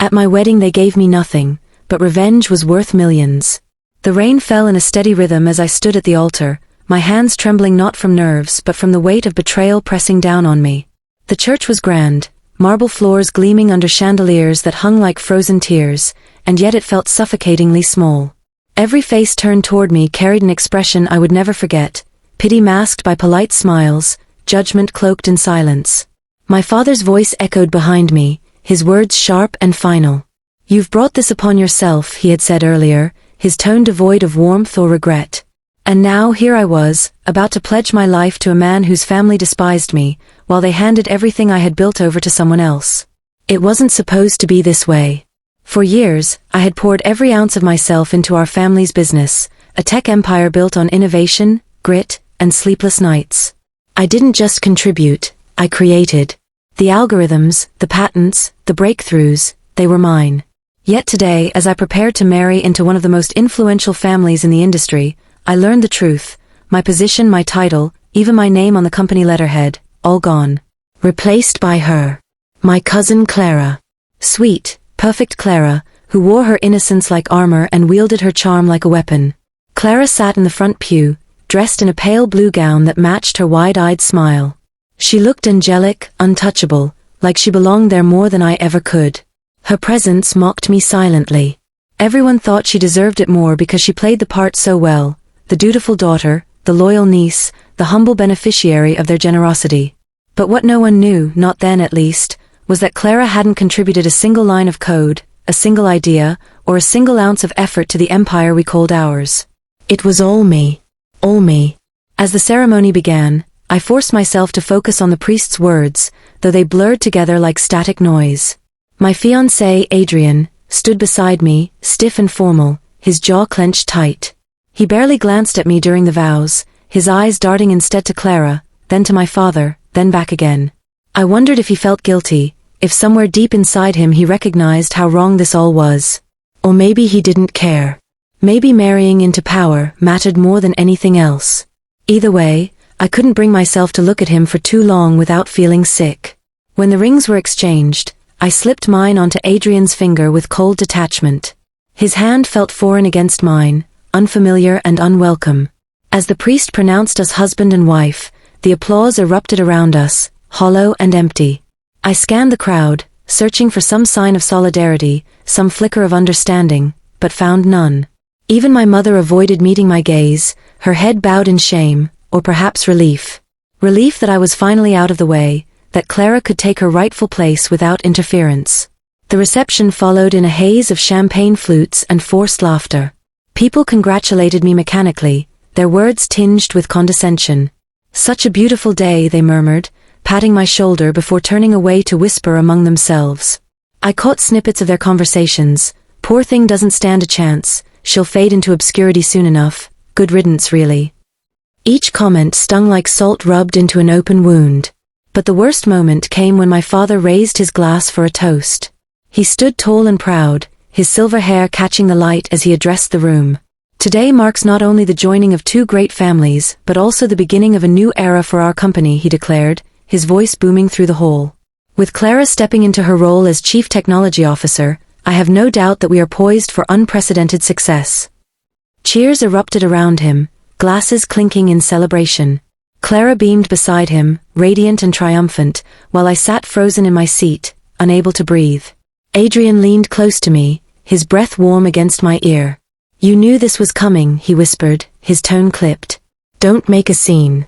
At my wedding they gave me nothing, but revenge was worth millions. The rain fell in a steady rhythm as I stood at the altar, my hands trembling not from nerves but from the weight of betrayal pressing down on me. The church was grand, marble floors gleaming under chandeliers that hung like frozen tears, and yet it felt suffocatingly small. Every face turned toward me carried an expression I would never forget, pity masked by polite smiles, judgment cloaked in silence. My father's voice echoed behind me, his words sharp and final. "You've brought this upon yourself," he had said earlier, his tone devoid of warmth or regret. And now here I was, about to pledge my life to a man whose family despised me, while they handed everything I had built over to someone else. It wasn't supposed to be this way. For years, I had poured every ounce of myself into our family's business, a tech empire built on innovation, grit, and sleepless nights. I didn't just contribute, I created. The algorithms, the patents, the breakthroughs, they were mine. Yet today, as I prepared to marry into one of the most influential families in the industry, I learned the truth. My position, my title, even my name on the company letterhead, all gone. Replaced by her. My cousin Clara. Sweet, perfect Clara, who wore her innocence like armor and wielded her charm like a weapon. Clara sat in the front pew, dressed in a pale blue gown that matched her wide-eyed smile. She looked angelic, untouchable, like she belonged there more than I ever could. Her presence mocked me silently. Everyone thought she deserved it more because she played the part so well, the dutiful daughter, the loyal niece, the humble beneficiary of their generosity. But what no one knew, not then at least, was that Clara hadn't contributed a single line of code, a single idea, or a single ounce of effort to the empire we called ours. It was all me. All me. As the ceremony began, I forced myself to focus on the priest's words, though they blurred together like static noise. My fiancé, Adrian, stood beside me, stiff and formal, his jaw clenched tight. He barely glanced at me during the vows, his eyes darting instead to Clara, then to my father, then back again. I wondered if he felt guilty, if somewhere deep inside him he recognized how wrong this all was. Or maybe he didn't care. Maybe marrying into power mattered more than anything else. Either way, I couldn't bring myself to look at him for too long without feeling sick. When the rings were exchanged, I slipped mine onto Adrian's finger with cold detachment. His hand felt foreign against mine, unfamiliar and unwelcome. As the priest pronounced us husband and wife, the applause erupted around us, hollow and empty. I scanned the crowd, searching for some sign of solidarity, some flicker of understanding, but found none. Even my mother avoided meeting my gaze, her head bowed in shame, or perhaps relief. Relief that I was finally out of the way, that Clara could take her rightful place without interference. The reception followed in a haze of champagne flutes and forced laughter. People congratulated me mechanically, their words tinged with condescension. "Such a beautiful day," they murmured, patting my shoulder before turning away to whisper among themselves. I caught snippets of their conversations. "Poor thing doesn't stand a chance, she'll fade into obscurity soon enough, good riddance really." Each comment stung like salt rubbed into an open wound. But the worst moment came when my father raised his glass for a toast. He stood tall and proud, his silver hair catching the light as he addressed the room. "Today marks not only the joining of two great families, but also the beginning of a new era for our company," he declared, his voice booming through the hall. "With Clara stepping into her role as Chief Technology Officer, I have no doubt that we are poised for unprecedented success." Cheers erupted around him, glasses clinking in celebration. Clara beamed beside him, radiant and triumphant, while I sat frozen in my seat, unable to breathe. Adrian leaned close to me, his breath warm against my ear. "You knew this was coming," he whispered, his tone clipped. "Don't make a scene."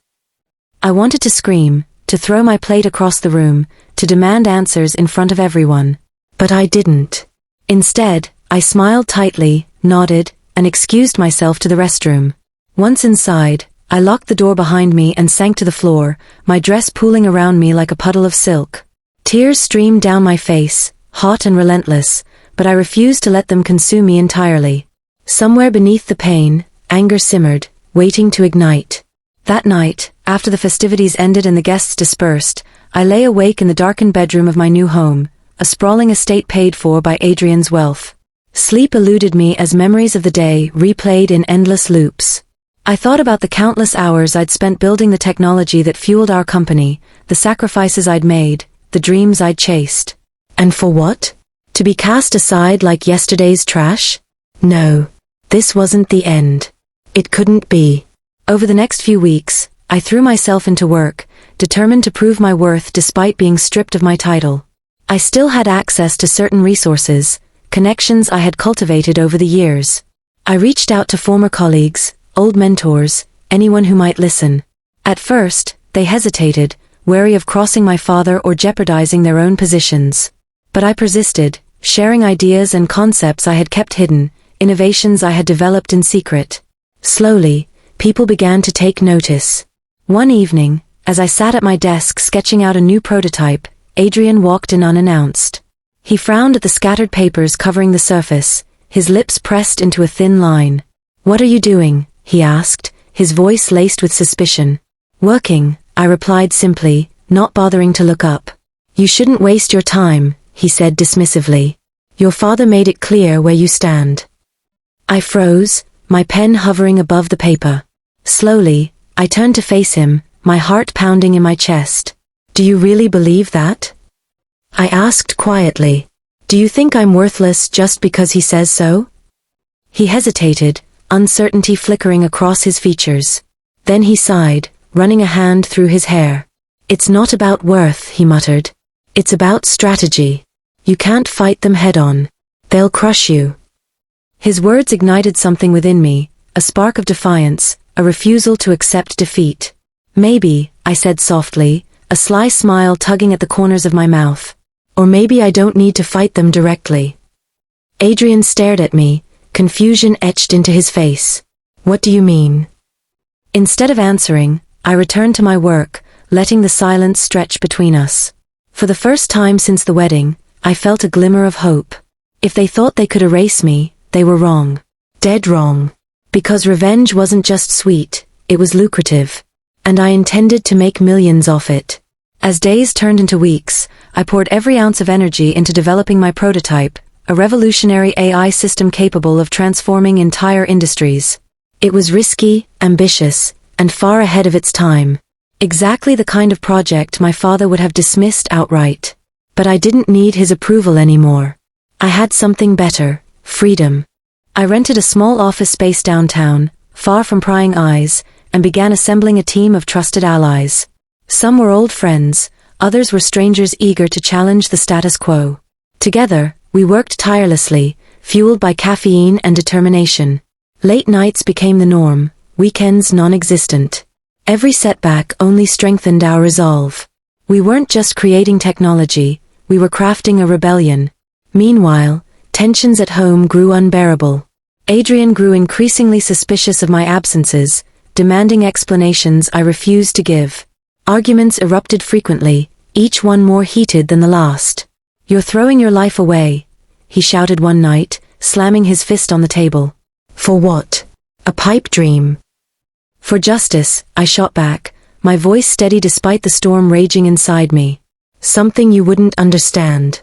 I wanted to scream, to throw my plate across the room, to demand answers in front of everyone. But I didn't. Instead, I smiled tightly, nodded, and excused myself to the restroom. Once inside, I locked the door behind me and sank to the floor, my dress pooling around me like a puddle of silk. Tears streamed down my face, hot and relentless, but I refused to let them consume me entirely. Somewhere beneath the pain, anger simmered, waiting to ignite. That night, after the festivities ended and the guests dispersed, I lay awake in the darkened bedroom of my new home, a sprawling estate paid for by Adrian's wealth. Sleep eluded me as memories of the day replayed in endless loops. I thought about the countless hours I'd spent building the technology that fueled our company, the sacrifices I'd made, the dreams I'd chased. And for what? To be cast aside like yesterday's trash? No. This wasn't the end. It couldn't be. Over the next few weeks, I threw myself into work, determined to prove my worth despite being stripped of my title. I still had access to certain resources, connections I had cultivated over the years. I reached out to former colleagues, old mentors, anyone who might listen. At first, they hesitated, wary of crossing my father or jeopardizing their own positions. But I persisted, sharing ideas and concepts I had kept hidden, innovations I had developed in secret. Slowly, people began to take notice. One evening, as I sat at my desk sketching out a new prototype, Adrian walked in unannounced. He frowned at the scattered papers covering the surface, his lips pressed into a thin line. "What are you doing?" he asked, his voice laced with suspicion. "Working," I replied simply, not bothering to look up. "You shouldn't waste your time," he said dismissively. "Your father made it clear where you stand." I froze, my pen hovering above the paper. Slowly, I turned to face him, my heart pounding in my chest. "Do you really believe that?" I asked quietly. "Do you think I'm worthless just because he says so?" He hesitated, uncertainty flickering across his features. Then he sighed, running a hand through his hair. "It's not about worth," he muttered. "It's about strategy. You can't fight them head-on. They'll crush you." His words ignited something within me, a spark of defiance, a refusal to accept defeat. "Maybe," I said softly, a sly smile tugging at the corners of my mouth. "Or maybe I don't need to fight them directly." Adrian stared at me, confusion etched into his face. "What do you mean?" Instead of answering, I returned to my work, letting the silence stretch between us. For the first time since the wedding, I felt a glimmer of hope. If they thought they could erase me, they were wrong. Dead wrong. Because revenge wasn't just sweet, it was lucrative. And I intended to make millions off it. As days turned into weeks, I poured every ounce of energy into developing my prototype, a revolutionary AI system capable of transforming entire industries. It was risky, ambitious, and far ahead of its time. Exactly the kind of project my father would have dismissed outright. But I didn't need his approval anymore. I had something better, freedom. I rented a small office space downtown, far from prying eyes, and began assembling a team of trusted allies. Some were old friends, others were strangers eager to challenge the status quo. Together, we worked tirelessly, fueled by caffeine and determination. Late nights became the norm, weekends non-existent. Every setback only strengthened our resolve. We weren't just creating technology, we were crafting a rebellion. Meanwhile, tensions at home grew unbearable. Adrian grew increasingly suspicious of my absences, demanding explanations I refused to give. Arguments erupted frequently, each one more heated than the last. "You're throwing your life away," he shouted one night, slamming his fist on the table. "For what? A pipe dream?" "For justice," I shot back, my voice steady despite the storm raging inside me. "Something you wouldn't understand."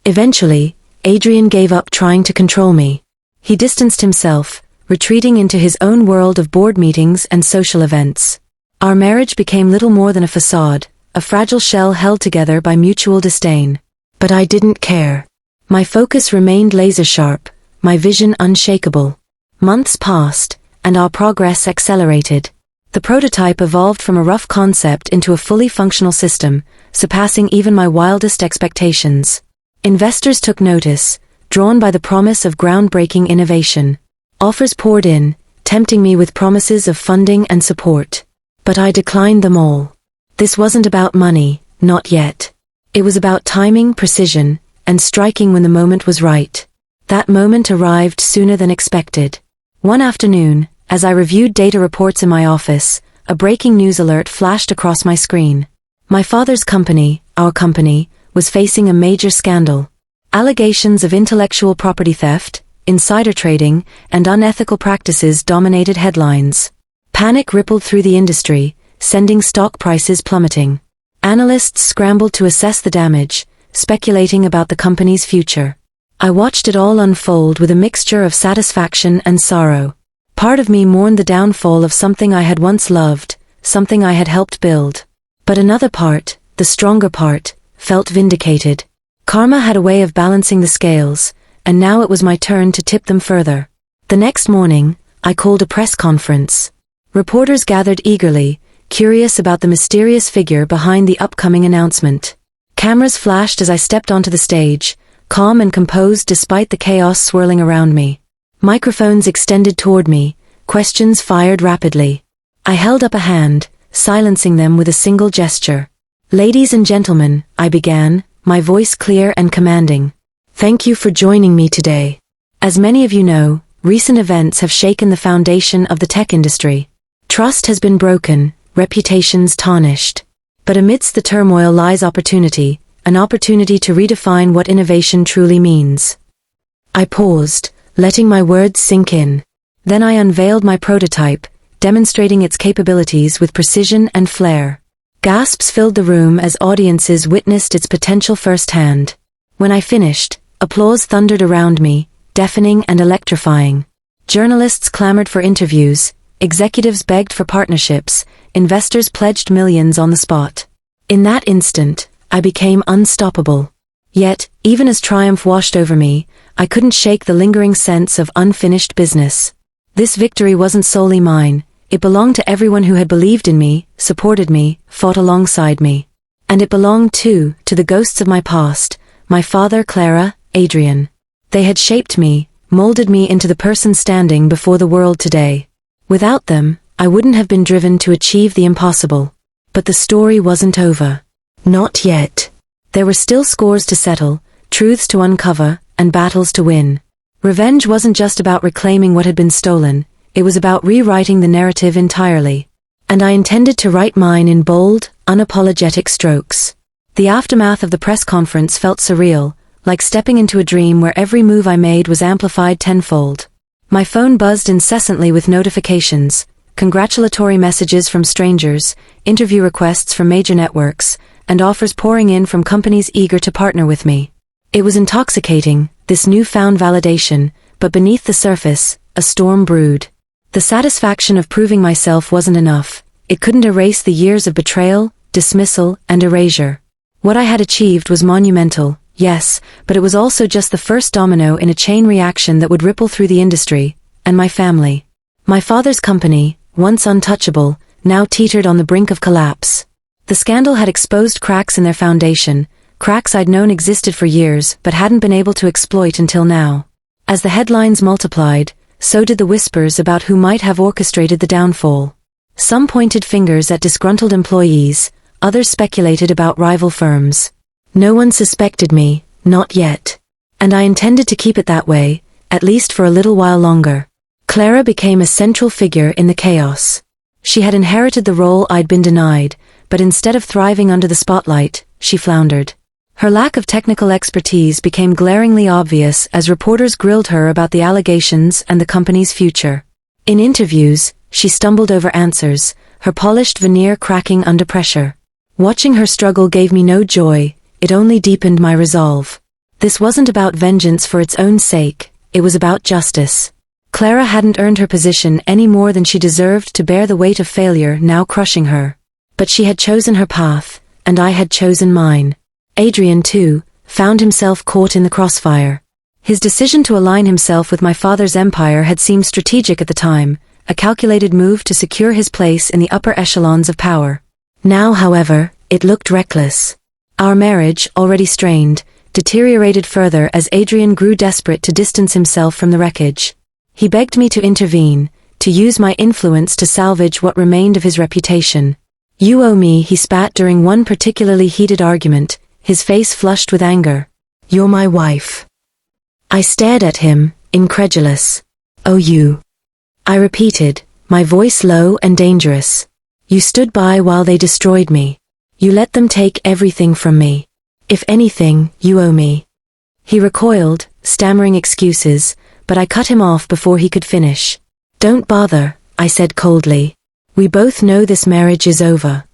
Eventually, Adrian gave up trying to control me. He distanced himself, retreating into his own world of board meetings and social events. Our marriage became little more than a facade, a fragile shell held together by mutual disdain. But I didn't care. My focus remained laser-sharp, my vision unshakable. Months passed, and our progress accelerated. The prototype evolved from a rough concept into a fully functional system, surpassing even my wildest expectations. Investors took notice, drawn by the promise of groundbreaking innovation. Offers poured in, tempting me with promises of funding and support. But I declined them all. This wasn't about money, not yet. It was about timing, precision, and striking when the moment was right. That moment arrived sooner than expected. One afternoon, as I reviewed data reports in my office, a breaking news alert flashed across my screen. My father's company, our company, was facing a major scandal. Allegations of intellectual property theft, insider trading, and unethical practices dominated headlines. Panic rippled through the industry, sending stock prices plummeting. Analysts scrambled to assess the damage, speculating about the company's future. I watched it all unfold with a mixture of satisfaction and sorrow. Part of me mourned the downfall of something I had once loved, something I had helped build. But another part, the stronger part, felt vindicated. Karma had a way of balancing the scales, and now it was my turn to tip them further. The next morning, I called a press conference. Reporters gathered eagerly, curious about the mysterious figure behind the upcoming announcement. Cameras flashed as I stepped onto the stage, calm and composed despite the chaos swirling around me. Microphones extended toward me, questions fired rapidly. I held up a hand, silencing them with a single gesture. "Ladies and gentlemen," I began, my voice clear and commanding. "Thank you for joining me today. As many of you know, recent events have shaken the foundation of the tech industry. Trust has been broken, reputations tarnished. But amidst the turmoil lies opportunity, an opportunity to redefine what innovation truly means." I paused, letting my words sink in. Then I unveiled my prototype, demonstrating its capabilities with precision and flair. Gasps filled the room as audiences witnessed its potential firsthand. When I finished, applause thundered around me, deafening and electrifying. Journalists clamored for interviews, executives begged for partnerships, investors pledged millions on the spot. In that instant, I became unstoppable. Yet, even as triumph washed over me, I couldn't shake the lingering sense of unfinished business. This victory wasn't solely mine, it belonged to everyone who had believed in me, supported me, fought alongside me. And it belonged too, to the ghosts of my past, my father, Clara, Adrian. They had shaped me, molded me into the person standing before the world today. Without them, I wouldn't have been driven to achieve the impossible. But the story wasn't over. Not yet. There were still scores to settle, truths to uncover, and battles to win. Revenge wasn't just about reclaiming what had been stolen, it was about rewriting the narrative entirely. And I intended to write mine in bold, unapologetic strokes. The aftermath of the press conference felt surreal, like stepping into a dream where every move I made was amplified tenfold. My phone buzzed incessantly with notifications, congratulatory messages from strangers, interview requests from major networks, and offers pouring in from companies eager to partner with me. It was intoxicating, this newfound validation, but beneath the surface, a storm brewed. The satisfaction of proving myself wasn't enough. It couldn't erase the years of betrayal, dismissal, and erasure. What I had achieved was monumental, yes, but it was also just the first domino in a chain reaction that would ripple through the industry, and my family. My father's company, once untouchable, now teetered on the brink of collapse. The scandal had exposed cracks in their foundation, cracks I'd known existed for years but hadn't been able to exploit until now. As the headlines multiplied, so did the whispers about who might have orchestrated the downfall. Some pointed fingers at disgruntled employees, others speculated about rival firms. No one suspected me, not yet. And I intended to keep it that way, at least for a little while longer. Clara became a central figure in the chaos. She had inherited the role I'd been denied, but instead of thriving under the spotlight, she floundered. Her lack of technical expertise became glaringly obvious as reporters grilled her about the allegations and the company's future. In interviews, she stumbled over answers, her polished veneer cracking under pressure. Watching her struggle gave me no joy, it only deepened my resolve. This wasn't about vengeance for its own sake, it was about justice. Clara hadn't earned her position any more than she deserved to bear the weight of failure now crushing her. But she had chosen her path, and I had chosen mine. Adrian, too, found himself caught in the crossfire. His decision to align himself with my father's empire had seemed strategic at the time, a calculated move to secure his place in the upper echelons of power. Now, however, it looked reckless. Our marriage, already strained, deteriorated further as Adrian grew desperate to distance himself from the wreckage. He begged me to intervene, to use my influence to salvage what remained of his reputation. "You owe me," he spat during one particularly heated argument, his face flushed with anger. "You're my wife." I stared at him, incredulous. "Oh, you?" I repeated, my voice low and dangerous. "You stood by while they destroyed me. You let them take everything from me. If anything, you owe me." He recoiled, stammering excuses, but I cut him off before he could finish. "Don't bother," I said coldly. "We both know this marriage is over."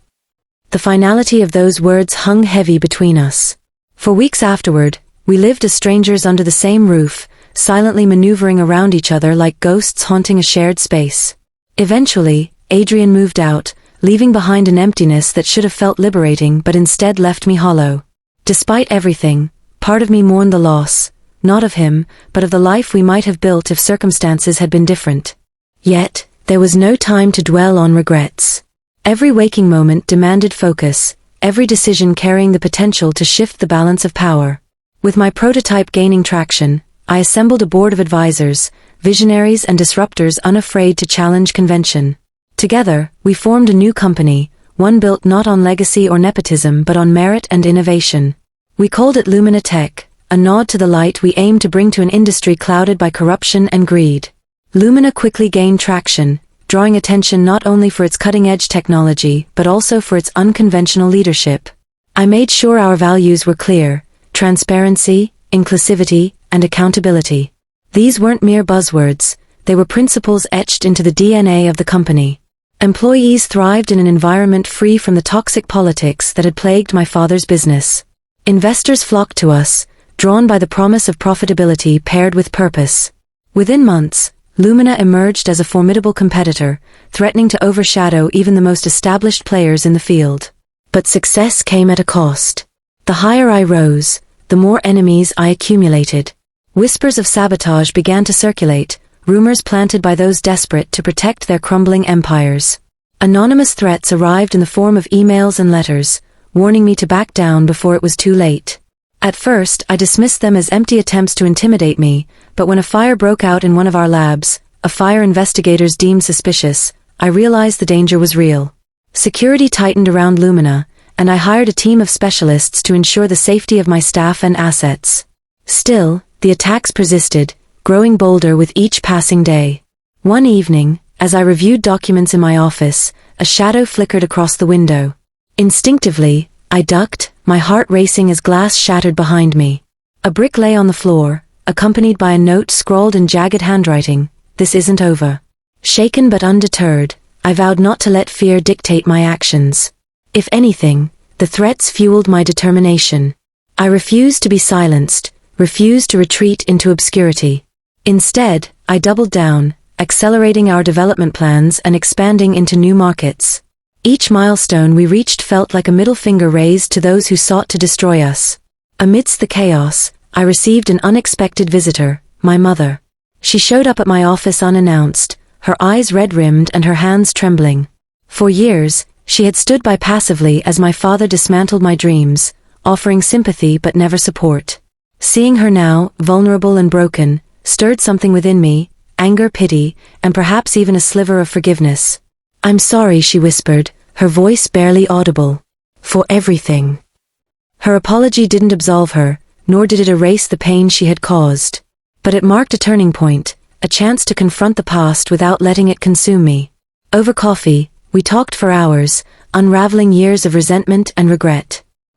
The finality of those words hung heavy between us. For weeks afterward, we lived as strangers under the same roof, silently maneuvering around each other like ghosts haunting a shared space. Eventually, Adrian moved out, leaving behind an emptiness that should have felt liberating but instead left me hollow. Despite everything, Part of me mourned the loss, not of him, but of the life we might have built if circumstances had been different. Yet, there was no time to dwell on regrets. Every waking moment demanded focus, every decision carrying the potential to shift the balance of power. With my prototype gaining traction, I assembled a board of advisors, visionaries and disruptors unafraid to challenge convention. Together, we formed a new company, one built not on legacy or nepotism but on merit and innovation. We called it Luminitech, a nod to the light we aimed to bring to an industry clouded by corruption and greed. Lumina quickly gained traction, drawing attention not only for its cutting-edge technology but also for its unconventional leadership. I made sure our values were clear: transparency, inclusivity, and accountability. These weren't mere buzzwords, they were principles etched into the DNA of the company. Employees thrived in an environment free from the toxic politics that had plagued my father's business. Investors flocked to us, drawn by the promise of profitability paired with purpose. Within months, Lumina emerged as a formidable competitor, threatening to overshadow even the most established players in the field. But success came at a cost. The higher I rose, the more enemies I accumulated. Whispers of sabotage began to circulate, rumors planted by those desperate to protect their crumbling empires. Anonymous threats arrived in the form of emails and letters, warning me to back down before it was too late. At first, I dismissed them as empty attempts to intimidate me, but when a fire broke out in one of our labs, a fire investigators deemed suspicious, I realized the danger was real. Security tightened around Lumina, and I hired a team of specialists to ensure the safety of my staff and assets. Still, the attacks persisted, growing bolder with each passing day. One evening, as I reviewed documents in my office, a shadow flickered across the window. Instinctively, I ducked, my heart racing as glass shattered behind me. A brick lay on the floor, accompanied by a note scrawled in jagged handwriting: "This isn't over." Shaken but undeterred, I vowed not to let fear dictate my actions. If anything, the threats fueled my determination. I refused to be silenced, refused to retreat into obscurity. Instead, I doubled down, accelerating our development plans and expanding into new markets. Each milestone we reached felt like a middle finger raised to those who sought to destroy us. Amidst the chaos, I received an unexpected visitor, my mother. She showed up at my office unannounced, her eyes red-rimmed and her hands trembling. For years, she had stood by passively as my father dismantled my dreams, offering sympathy but never support. Seeing her now, vulnerable and broken, stirred something within me: anger, pity, and perhaps even a sliver of forgiveness. "I'm sorry," she whispered, her voice barely audible. "For everything." Her apology didn't absolve her, nor did it erase the pain she had caused. But it marked a turning point, a chance to confront the past without letting it consume me. Over coffee, we talked for hours, unraveling years of resentment and regret.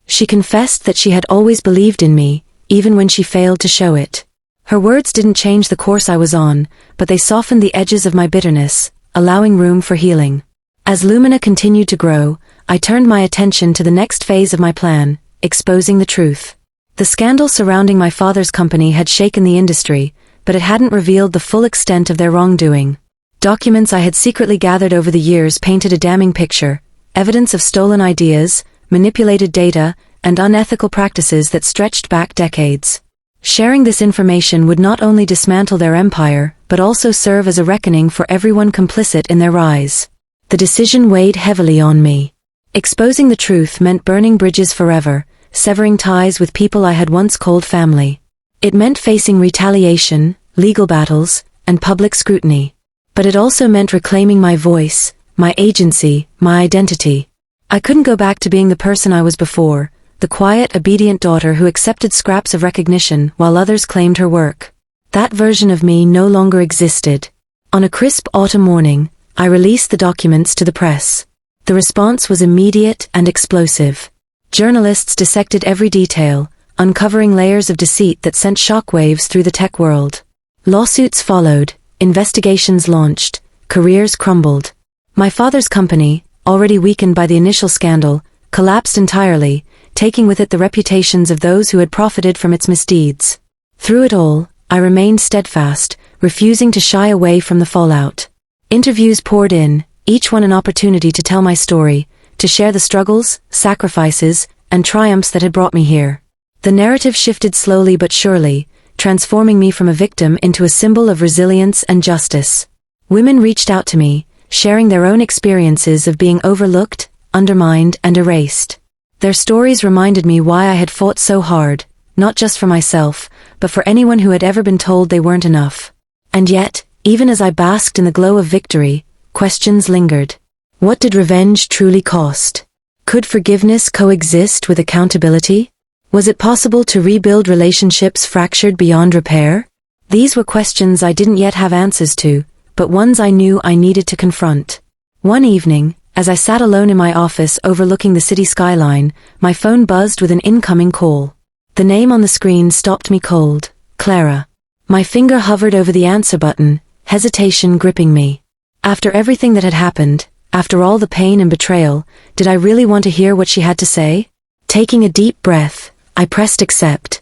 She confessed that she had always believed in me, even when she failed to show it. Her words didn't change the course I was on, but they softened the edges of my bitterness, allowing room for healing. As Lumina continued to grow, I turned my attention to the next phase of my plan: exposing the truth. The scandal surrounding my father's company had shaken the industry, but it hadn't revealed the full extent of their wrongdoing. Documents I had secretly gathered over the years painted a damning picture: evidence of stolen ideas, manipulated data, and unethical practices that stretched back decades. Sharing this information would not only dismantle their empire, but also serve as a reckoning for everyone complicit in their rise. The decision weighed heavily on me. Exposing the truth meant burning bridges forever, severing ties with people I had once called family. It meant facing retaliation, legal battles, and public scrutiny. But it also meant reclaiming my voice, my agency, my identity. I couldn't go back to being the person I was before, the quiet, obedient daughter who accepted scraps of recognition while others claimed her work. That version of me no longer existed. On a crisp autumn morning, I released the documents to the press. The response was immediate and explosive. Journalists dissected every detail, uncovering layers of deceit that sent shockwaves through the tech world. Lawsuits followed, investigations launched, careers crumbled. My father's company, already weakened by the initial scandal, collapsed entirely, taking with it the reputations of those who had profited from its misdeeds. Through it all, I remained steadfast, refusing to shy away from the fallout. Interviews poured in, each one an opportunity to tell my story, to share the struggles, sacrifices, and triumphs that had brought me here. The narrative shifted slowly but surely, transforming me from a victim into a symbol of resilience and justice. Women reached out to me, sharing their own experiences of being overlooked, undermined, and erased. Their stories reminded me why I had fought so hard, not just for myself, but for anyone who had ever been told they weren't enough. And yet, even as I basked in the glow of victory, questions lingered. What did revenge truly cost? Could forgiveness coexist with accountability? Was it possible to rebuild relationships fractured beyond repair? These were questions I didn't yet have answers to, but ones I knew I needed to confront. One evening, as I sat alone in my office overlooking the city skyline, my phone buzzed with an incoming call. The name on the screen stopped me cold. Clara. My finger hovered over the answer button, hesitation gripping me. After everything that had happened, after all the pain and betrayal, did I really want to hear what she had to say? Taking a deep breath, I pressed accept.